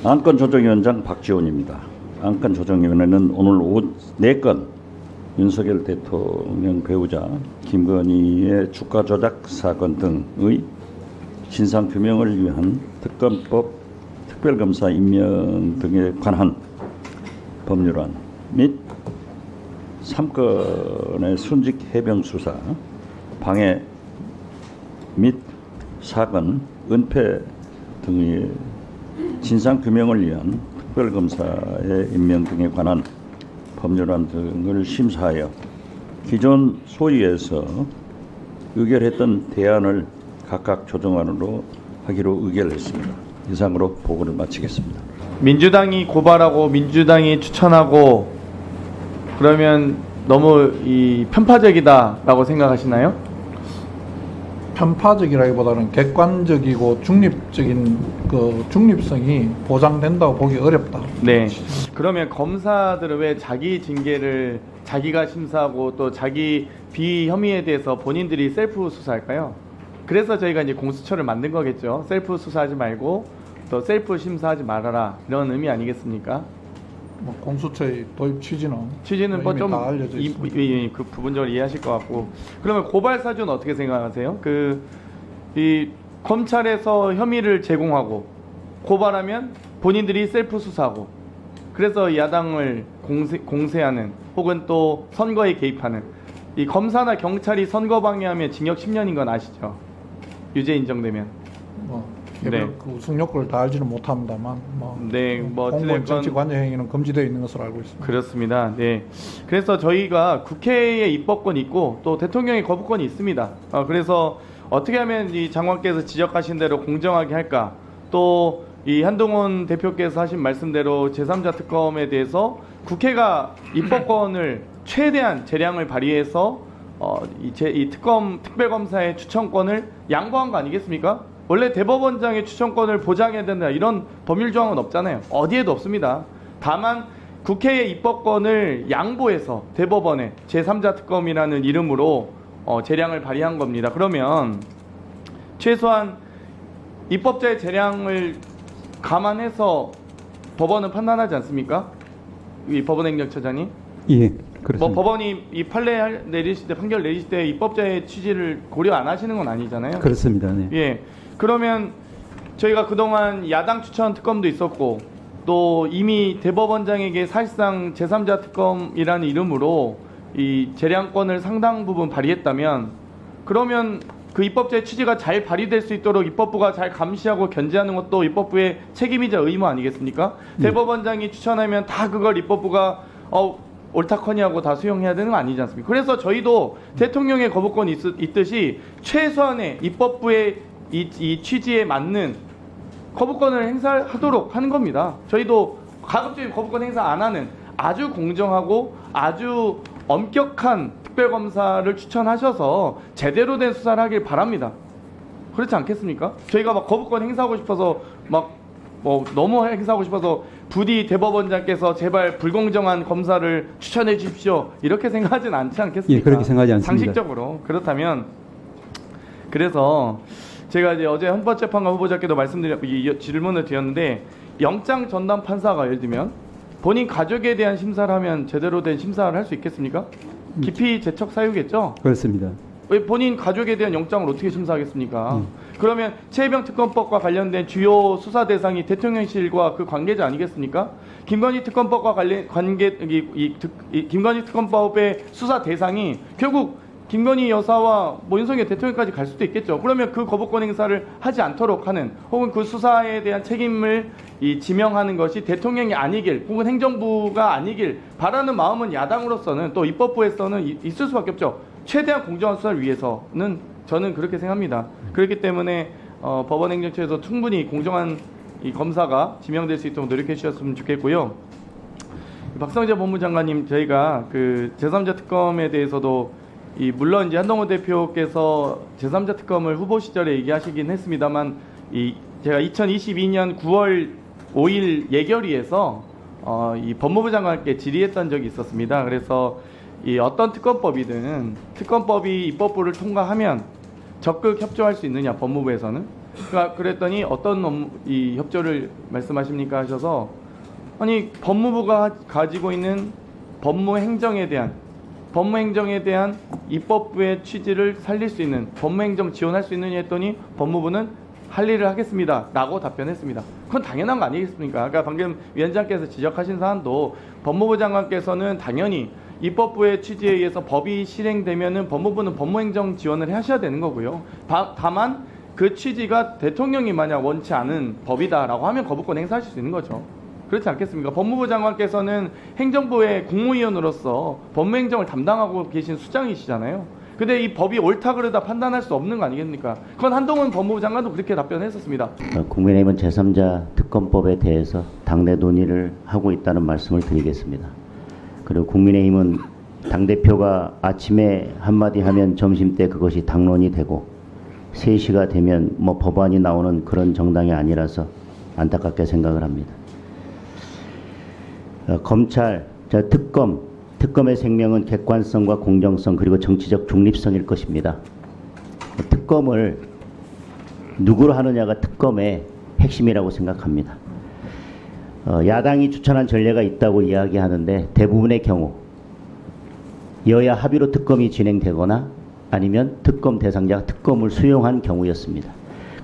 안건조정위원장 박지원입니다. 안건조정위원회는 오늘 오후 4건 윤석열 대통령 배우자 김건희의 주가 조작 사건 등의 진상규명을 위한 특검법 특별검사 임명 등에 관한 법률안 및 3건의 순직 해병 수사, 방해 및 사건, 은폐 등의 진상규명을 위한 특별검사의 임명 등에 관한 법률안 등을 심사하여 기존 소위에서 의결했던 대안을 각각 조정안으로 하기로 의결했습니다. 이상으로 보고를 마치겠습니다. 민주당이 고발하고 민주당이 추천하고 그러면 너무 편파적이다라고 생각하시나요? 편파적이라기보다는 객관적이고 중립적인 그 중립성이 보장된다고 보기 어렵다. 네. 그러면 검사들은 왜 자기 징계를 자기가 심사하고 또 자기 비혐의에 대해서 본인들이 셀프 수사할까요? 그래서 저희가 이제 공수처를 만든 거겠죠. 셀프 수사하지 말고 또 셀프 심사하지 말아라, 이런 의미 아니겠습니까? 뭐 공수처의 도입 취지는 뭐 좀 다 알려져 있습니다. 그 부분적으로 이해하실 것 같고, 그러면 고발 사주는 어떻게 생각하세요? 이 검찰에서 혐의를 제공하고 고발하면 본인들이 셀프 수사하고, 그래서 야당을 공세하는 혹은 또 선거에 개입하는, 이 검사나 경찰이 선거 방해하면 징역 10년인 건 아시죠? 유죄 인정되면. 네. 그 우승 요건을 다 알지는 못합니다만, 공무원 어찌됐건 정치 관여 행위는 금지되어 있는 것으로 알고 있습니다. 그렇습니다. 네. 그래서 저희가 국회에 입법권이 있고 또 대통령의 거부권이 있습니다. 그래서 어떻게 하면 이 장관께서 지적하신 대로 공정하게 할까? 또 이 한동훈 대표께서 하신 말씀대로 제3자 특검에 대해서 국회가 입법권을 최대한 재량을 발휘해서 이 특검 특별검사의 추천권을 양보한 거 아니겠습니까? 원래 대법원장의 추천권을 보장해야 된다, 이런 법률 조항은 없잖아요. 어디에도 없습니다. 다만 국회의 입법권을 양보해서 대법원에 제3자 특검이라는 이름으로 재량을 발휘한 겁니다. 그러면 최소한 입법자의 재량을 감안해서 법원은 판단하지 않습니까? 이 법원행정처장이? 예, 그렇습니다. 뭐 법원이 이 판례 내리실 때, 판결 내리실 때 입법자의 취지를 고려 안 하시는 건 아니잖아요. 그렇습니다. 네. 예. 그러면 저희가 그동안 야당 추천 특검도 있었고 또 이미 대법원장에게 사실상 제3자 특검이라는 이름으로 이 재량권을 상당 부분 발휘했다면, 그러면 그 입법자의 취지가 잘 발휘될 수 있도록 입법부가 잘 감시하고 견제하는 것도 입법부의 책임이자 의무 아니겠습니까? 대법원장이 추천하면 다 그걸 입법부가 옳다커니 하고 다 수용해야 되는 거 아니지 않습니까? 그래서 저희도 대통령의 거부권이 있듯이 최소한의 입법부의 이 취지에 맞는 거부권을 행사하도록 하는 겁니다. 저희도 가급적인 거부권 행사 안 하는 아주 공정하고 아주 엄격한 특별검사를 추천하셔서 제대로 된 수사를 하길 바랍니다. 그렇지 않겠습니까? 저희가 막 거부권 행사하고 싶어서 너무 행사하고 싶어서 부디 대법원장께서 제발 불공정한 검사를 추천해 주십시오, 이렇게 생각하진 않지 않겠습니까? 예, 그렇게 생각하지 않습니다. 상식적으로. 그렇다면, 그래서 제가 이제 어제 헌법재판관 후보자께도 질문을 드렸는데, 영장 전담 판사가 예를 들면 본인 가족에 대한 심사를 하면 제대로 된 심사를 할 수 있겠습니까? 기피 제척 사유겠죠? 그렇습니다. 왜 본인 가족에 대한 영장을 어떻게 심사하겠습니까? 그러면 최혜병 특검법과 관련된 주요 수사 대상이 대통령실과 그 관계자 아니겠습니까? 김건희 특검법과 김건희 특검법의 수사 대상이 결국 김건희 여사와 윤석열 대통령까지 갈 수도 있겠죠. 그러면 그 거부권 행사를 하지 않도록 하는, 혹은 그 수사에 대한 책임을 지명하는 것이 대통령이 아니길 혹은 행정부가 아니길 바라는 마음은 야당으로서는 또 입법부에서는 있을 수밖에 없죠. 최대한 공정한 수사를 위해서는 저는 그렇게 생각합니다. 그렇기 때문에 법원행정처에서 충분히 공정한 이 검사가 지명될 수 있도록 노력해 주셨으면 좋겠고요. 박성재 법무장관님, 저희가 그 제3자 특검에 대해서도 물론 이제 한동훈 대표께서 제3자 특검을 후보 시절에 얘기하시긴 했습니다만, 제가 2022년 9월 5일 예결위에서 이 법무부 장관께 질의했던 적이 있었습니다. 그래서 어떤 특검법이든 특검법이 입법부를 통과하면 적극 협조할 수 있느냐, 법무부에서는. 그러니까 그랬더니 어떤 이 협조를 말씀하십니까 하셔서 아니 법무부가 가지고 있는 법무행정에 대한 입법부의 취지를 살릴 수 있는 법무행정 지원할 수 있느냐 했더니 법무부는 할 일을 하겠습니다 라고 답변했습니다. 그건 당연한 거 아니겠습니까? 그러니까 방금 위원장께서 지적하신 사안도 법무부 장관께서는 당연히 입법부의 취지에 의해서 법이 실행되면은 법무부는 법무행정 지원을 하셔야 되는 거고요. 다만 그 취지가 대통령이 만약 원치 않은 법이다라고 하면 거부권 행사하실 수 있는 거죠. 그렇지 않겠습니까? 법무부 장관께서는 행정부의 국무위원으로서 법무행정을 담당하고 계신 수장이시잖아요. 근데 이 법이 옳다 그르다 판단할 수 없는 거 아니겠습니까? 그건 한동훈 법무부 장관도 그렇게 답변했었습니다. 국민의힘은 제3자 특검법에 대해서 당내 논의를 하고 있다는 말씀을 드리겠습니다. 그리고 국민의힘은 당대표가 아침에 한마디 하면 점심때 그것이 당론이 되고 3시가 되면 뭐 법안이 나오는 그런 정당이 아니라서 안타깝게 생각을 합니다. 검찰, 특검의 생명은 객관성과 공정성 그리고 정치적 중립성일 것입니다. 특검을 누구로 하느냐가 특검의 핵심이라고 생각합니다. 야당이 추천한 전례가 있다고 이야기하는데 대부분의 경우 여야 합의로 특검이 진행되거나 아니면 특검 대상자가 특검을 수용한 경우였습니다.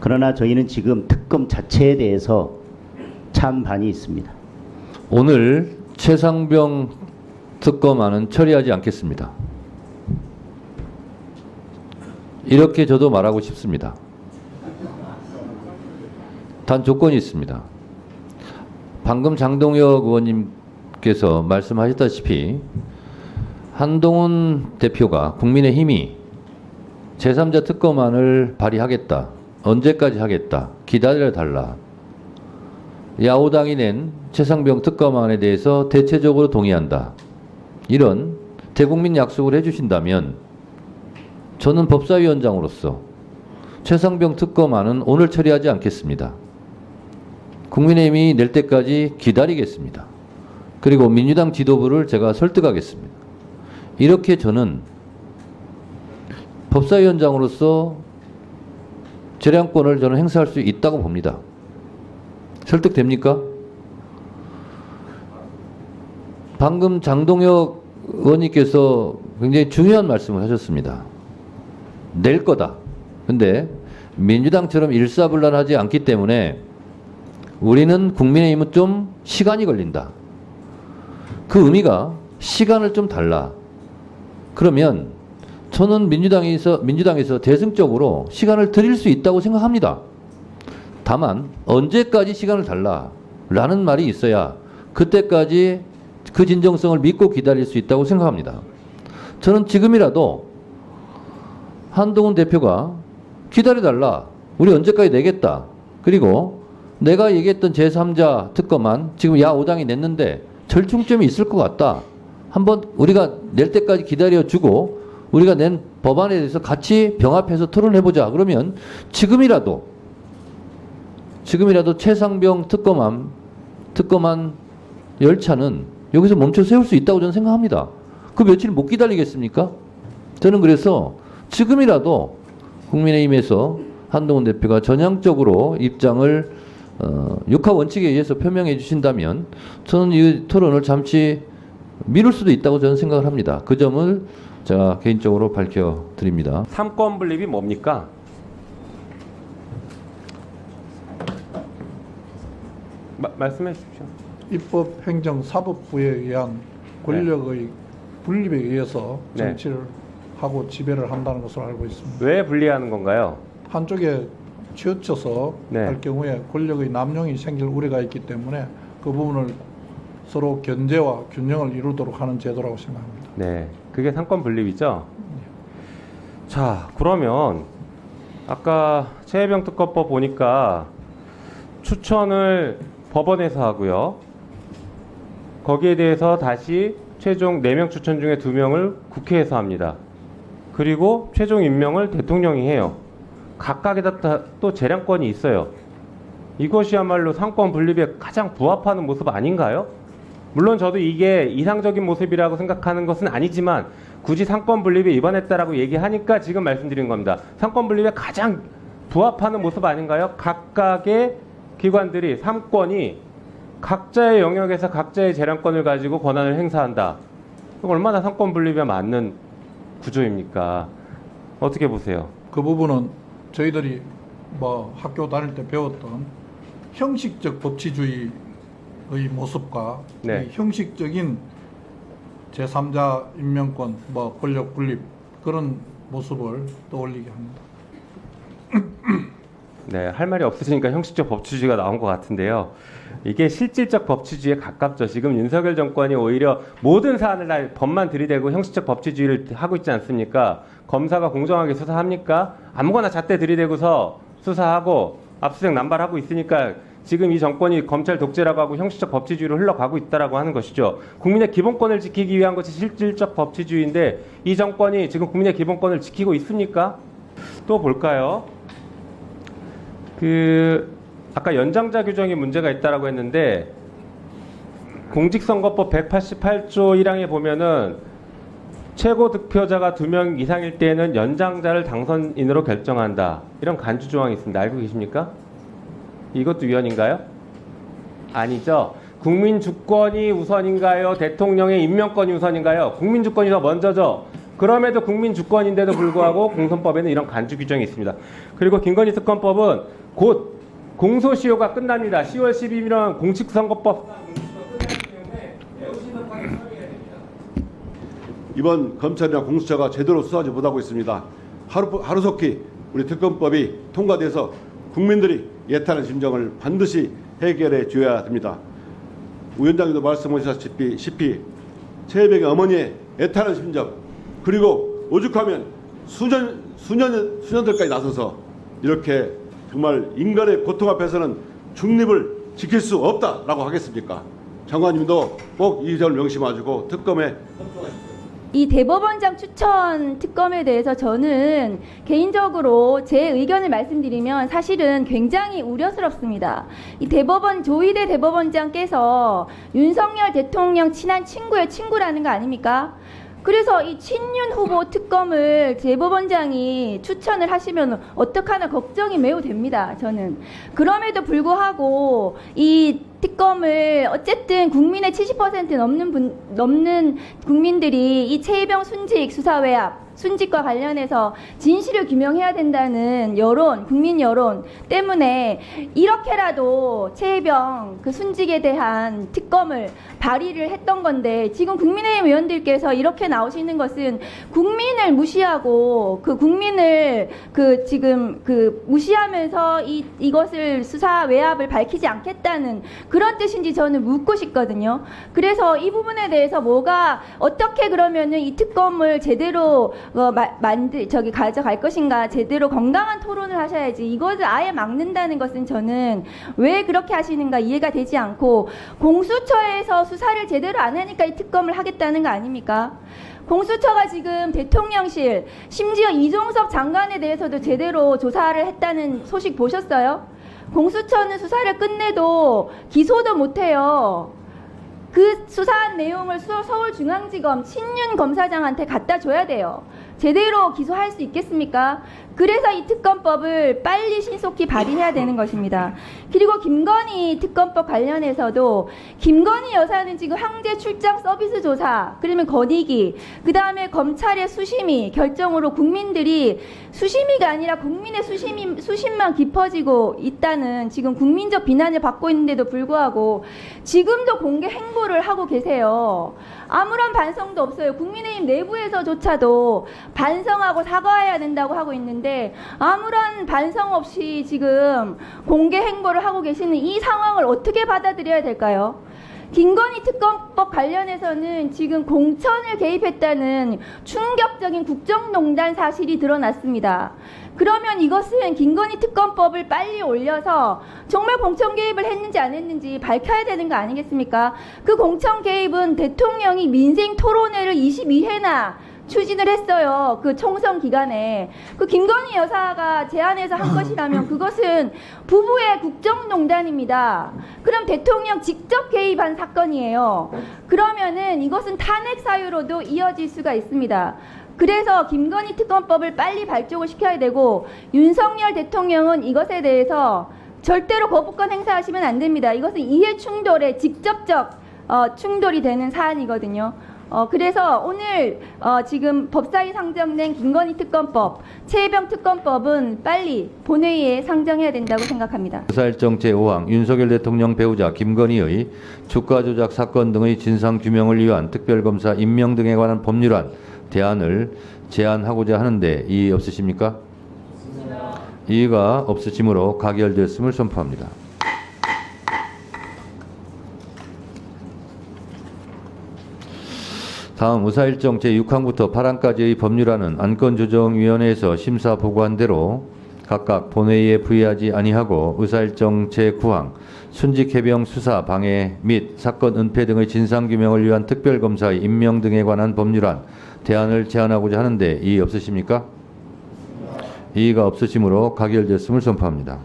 그러나 저희는 지금 특검 자체에 대해서 찬반이 있습니다. 오늘 최상병 특검안은 처리하지 않겠습니다. 이렇게 저도 말하고 싶습니다. 단 조건이 있습니다. 방금 장동혁 의원님께서 말씀하셨다시피 한동훈 대표가 국민의힘이 제3자 특검안을 발의하겠다. 언제까지 하겠다. 기다려달라. 야오당이 낸 최상병 특검안에 대해서 대체적으로 동의한다. 이런 대국민 약속을 해주신다면 저는 법사위원장으로서 최상병 특검안은 오늘 처리하지 않겠습니다. 국민의힘이 낼 때까지 기다리겠습니다. 그리고 민주당 지도부를 제가 설득하겠습니다. 이렇게 저는 법사위원장으로서 재량권을 저는 행사할 수 있다고 봅니다. 설득됩니까? 방금 장동혁 의원님께서 굉장히 중요한 말씀을 하셨습니다. 낼 거다. 근데 민주당처럼 일사불란하지 않기 때문에 우리는 국민의힘은 좀 시간이 걸린다. 그 의미가 시간을 좀 달라. 그러면 저는 민주당에서 대승적으로 시간을 드릴 수 있다고 생각합니다. 다만 언제까지 시간을 달라라는 말이 있어야 그때까지 그 진정성을 믿고 기다릴 수 있다고 생각합니다. 저는 지금이라도 한동훈 대표가 기다려달라. 우리 언제까지 내겠다. 그리고 내가 얘기했던 제3자 특검안 지금 야5당이 냈는데 절충점이 있을 것 같다. 한번 우리가 낼 때까지 기다려주고 우리가 낸 법안에 대해서 같이 병합해서 토론해보자. 그러면 지금이라도 최상병 특검안 열차는 여기서 멈춰 세울 수 있다고 저는 생각합니다. 그 며칠 못 기다리겠습니까? 저는 그래서 지금이라도 국민의힘에서 한동훈 대표가 전향적으로 입장을 육하 원칙에 의해서 표명해 주신다면 저는 이 토론을 잠시 미룰 수도 있다고 저는 생각을 합니다. 그 점을 제가 개인적으로 밝혀드립니다. 삼권 분립이 뭡니까? 말씀해 주십시오. 입법, 행정, 사법부에 의한 권력의 분립에 의해서 네. 정치를 하고 지배를 한다는 것을 알고 있습니다. 왜 분리하는 건가요? 한쪽에 치우쳐서 할 경우에 권력의 남용이 생길 우려가 있기 때문에 그 부분을 서로 견제와 균형을 이루도록 하는 제도라고 생각합니다. 네, 그게 삼권 분립이죠. 자, 그러면 아까 최혜병 특검법 보니까 추천을 법원에서 하고요. 거기에 대해서 다시 최종 4명 추천 중에 2명을 국회에서 합니다. 그리고 최종 임명을 대통령이 해요. 각각에다 또 재량권이 있어요. 이것이야말로 상권 분립에 가장 부합하는 모습 아닌가요? 물론 저도 이게 이상적인 모습이라고 생각하는 것은 아니지만 굳이 상권 분립에 위반했다라고 얘기하니까 지금 말씀드린 겁니다. 상권 분립에 가장 부합하는 모습 아닌가요? 각각의 기관들이, 3권이 각자의 영역에서 각자의 재량권을 가지고 권한을 행사한다. 그럼 얼마나 삼권 분립에 맞는 구조입니까? 어떻게 보세요? 그 부분은 저희들이 뭐 학교 다닐 때 배웠던 형식적 법치주의의 모습과 네. 이 형식적인 제3자 임명권, 뭐 권력 분립 그런 모습을 떠올리게 합니다. 네, 할 말이 없으시니까 형식적 법치주의가 나온 것 같은데요. 이게 실질적 법치주의에 가깝죠. 지금 윤석열 정권이 오히려 모든 사안을 다 법만 들이대고 형식적 법치주의를 하고 있지 않습니까? 검사가 공정하게 수사합니까? 아무거나 잣대 들이대고서 수사하고 압수수색 남발하고 있으니까 지금 이 정권이 검찰 독재라고 하고 형식적 법치주의로 흘러가고 있다라고 하는 것이죠. 국민의 기본권을 지키기 위한 것이 실질적 법치주의인데 이 정권이 지금 국민의 기본권을 지키고 있습니까? 또 볼까요? 아까 연장자 규정이 문제가 있다라고 했는데 공직선거법 188조 1항에 보면은 최고 득표자가 2명 이상일 때에는 연장자를 당선인으로 결정한다. 이런 간주 조항이 있습니다. 알고 계십니까? 이것도 위헌인가요? 아니죠. 국민 주권이 우선인가요? 대통령의 임명권이 우선인가요? 국민 주권이 더 먼저죠. 그럼에도 국민 주권인데도 불구하고 공선법에는 이런 간주 규정이 있습니다. 그리고 김건희 특검법은 곧 공소시효가 끝납니다. 10월 12일은 공직선거법 이번 검찰이나 공수처가 제대로 수사하지 못하고 있습니다. 하루속히 우리 특검법이 통과돼서 국민들이 예탄한 심정을 반드시 해결해 줘야 됩니다. 위원장님도 말씀하셨다시피 최혜병의 어머니의 애타는 심정, 그리고 오죽하면 수년들까지 나서서 이렇게 정말 인간의 고통 앞에서는 중립을 지킬 수 없다라고 하겠습니까? 장관님도 꼭 이 점을 명심하시고 특검에 이 대법원장 추천 특검에 대해서 저는 개인적으로 제 의견을 말씀드리면 사실은 굉장히 우려스럽습니다. 이 조희대 대법원장께서 윤석열 대통령 친한 친구의 친구라는 거 아닙니까? 그래서 이 친윤 후보 특검을 대법원장이 추천을 하시면 어떡하나 걱정이 매우 됩니다. 저는. 그럼에도 불구하고 이 특검을 어쨌든 국민의 70% 넘는 국민들이 이 최혜병 순직 수사 외압 순직과 관련해서 진실을 규명해야 된다는 여론, 국민 여론 때문에 이렇게라도 최혜병 그 순직에 대한 특검을 발의를 했던 건데 지금 국민의힘 의원들께서 이렇게 나오시는 것은 국민을 무시하고 그 국민을 지금 무시하면서 이것을 수사 외압을 밝히지 않겠다는 그런 뜻인지 저는 묻고 싶거든요. 그래서 이 부분에 대해서 어떻게 그러면은 이 특검을 제대로 가져갈 것인가, 제대로 건강한 토론을 하셔야지 이것을 아예 막는다는 것은 저는 왜 그렇게 하시는가 이해가 되지 않고, 공수처에서 수사를 제대로 안 하니까 이 특검을 하겠다는 거 아닙니까? 공수처가 지금 대통령실, 심지어 이종석 장관에 대해서도 제대로 조사를 했다는 소식 보셨어요? 공수처는 수사를 끝내도 기소도 못해요. 그 수사한 내용을 서울중앙지검 친윤 검사장한테 갖다 줘야 돼요. 제대로 기소할 수 있겠습니까? 그래서 이 특검법을 빨리 신속히 발의해야 되는 것입니다. 그리고 김건희 특검법 관련해서도 김건희 여사는 지금 황제 출장 서비스 조사, 그러면 건의기, 그 다음에 검찰의 수심위 결정으로 국민들이 수심위가 아니라 국민의 수심만 깊어지고 있다는 지금 국민적 비난을 받고 있는데도 불구하고 지금도 공개 행보를 하고 계세요. 아무런 반성도 없어요. 국민의힘 내부에서조차도 반성하고 사과해야 된다고 하고 있는데 아무런 반성 없이 지금 공개 행보를 하고 계시는 이 상황을 어떻게 받아들여야 될까요? 김건희 특검법 관련해서는 지금 공천을 개입했다는 충격적인 국정농단 사실이 드러났습니다. 그러면 이것은 김건희 특검법을 빨리 올려서 정말 공천 개입을 했는지 안 했는지 밝혀야 되는 거 아니겠습니까? 그 공천 개입은 대통령이 민생 토론회를 22회나 추진을 했어요. 그 총선 기간에. 그 김건희 여사가 제안해서 한 것이라면 그것은 부부의 국정농단입니다. 그럼 대통령 직접 개입한 사건이에요. 그러면은 이것은 탄핵 사유로도 이어질 수가 있습니다. 그래서 김건희 특검법을 빨리 발족을 시켜야 되고 윤석열 대통령은 이것에 대해서 절대로 거부권 행사하시면 안 됩니다. 이것은 이해 충돌의 직접적 충돌이 되는 사안이거든요. 그래서 오늘 지금 법사위 상정된 김건희 특검법, 최혜병 특검법은 빨리 본회의에 상정해야 된다고 생각합니다. 수사일정 제5항 윤석열 대통령 배우자 김건희의 주가 조작 사건 등의 진상 규명을 위한 특별검사 임명 등에 관한 법률안 대안을 제안하고자 하는데 이의 없으십니까? 이의가 없으시므로 가결되었음을 선포합니다. 다음 의사일정 제6항부터 8항까지의 법률안은 안건조정위원회에서 심사 보고한 대로 각각 본회의에 부의하지 아니하고 의사일정 제9항 순직해병 수사 방해 및 사건 은폐 등의 진상규명을 위한 특별검사의 임명 등에 관한 법률안 대안을 제안하고자 하는데 이의 없으십니까? 이의가 없으시므로 가결되었음을 선포합니다.